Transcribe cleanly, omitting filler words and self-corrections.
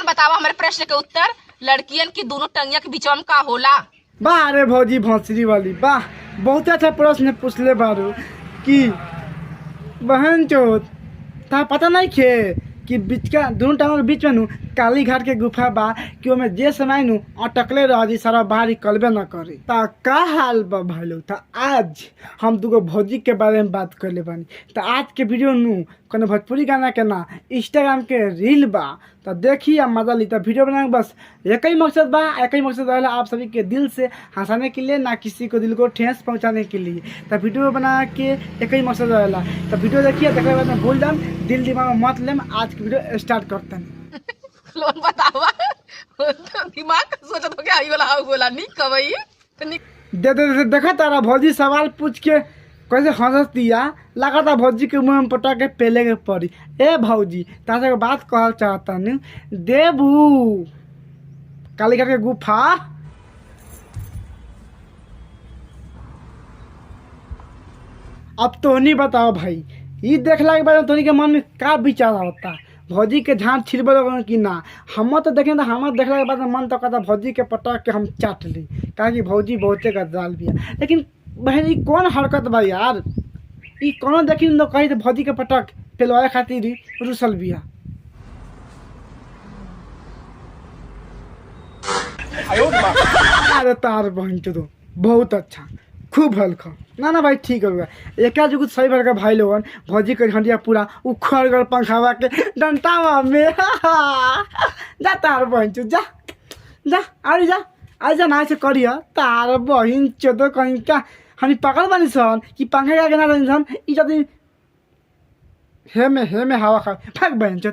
लोगन बतावा हमारे प्रश्न के उत्तर। लड़कियन की दोनों टंगिया के बीच में का होला? वाह रे भौजी भौसरी वाली, वाह बहुत अच्छा प्रश्न पूछले बारू कि बहन चोत ता पता नहीं खे कि बीच का दोनों टांगों के बीच में नु काली घाट के गुफा बा कि ओमे जे समय नु अटकले रह जी सारा बाहर निकलबे न करे। ता का हाल बा भालो? ता आज हम दुगो भौजी के बारे में बात करले बानी। ता आज के वीडियो नु कोनो भोजपुरी गाना के ना इंस्टाग्राम के रील बा। तो देखिए आप मजा ली। तो वीडियो बनाने का बस एक ही मकसद बा, एक ही मकसद रहेला आप सभी के दिल से हंसाने के लिए, ना किसी को दिल को ठेस पहुंचाने के लिए। तो वीडियो बना के एक ही मकसद रहेला। तो वीडियो देखिए, देखने के बाद में भूल जाम, दिल दिमाग में मत लेम। आज की वीडियो स्टार्ट करते हैं। लोन बतावा दिमाग सोचत हो क्या आई वाला हाउ बोला नी कवई दे देखा तारा भौजी सवाल पूछ के कैसे हंस दिया, लगा था भौजी के मुंह में पटा के पेले के पड़ी। ए भौजी तारा से बात कहल चाहता नहीं देबू काली घाट के गुफा अब तो नहीं बताओ भाई, ये देखला के बाद तोनी के मन में का विचार होता? भौजी के झांझ छिड़बे कि ना? हम तो देखें तो हम देखला के बाद मन तो कहता भौजी के पटक के हम चाट ली, कहा भौजी बहुते का दाल बिया। लेकिन बहन ये कौन हरकत बा यार? ये कौन देखी तो कही तो भौजी के पटक पेलवाए खातिर रुसल बिया। अरे तार बहन तो बहुत अच्छा, खूब हल्का। ना ना भाई ठीक होगा। एक जुग सही भर का भाई लोगन भौजी के घंटिया पूरा उखड़ कर पंखावा के डंटावा में जा तार बहन चो जा जा अरे जा आज ना से करिया तार बहन चो तो कहीं का हम पकड़ बनी सन कि पंखा के आगे ना रही सन। ई जब हे में हवा खा भाग बहन चो।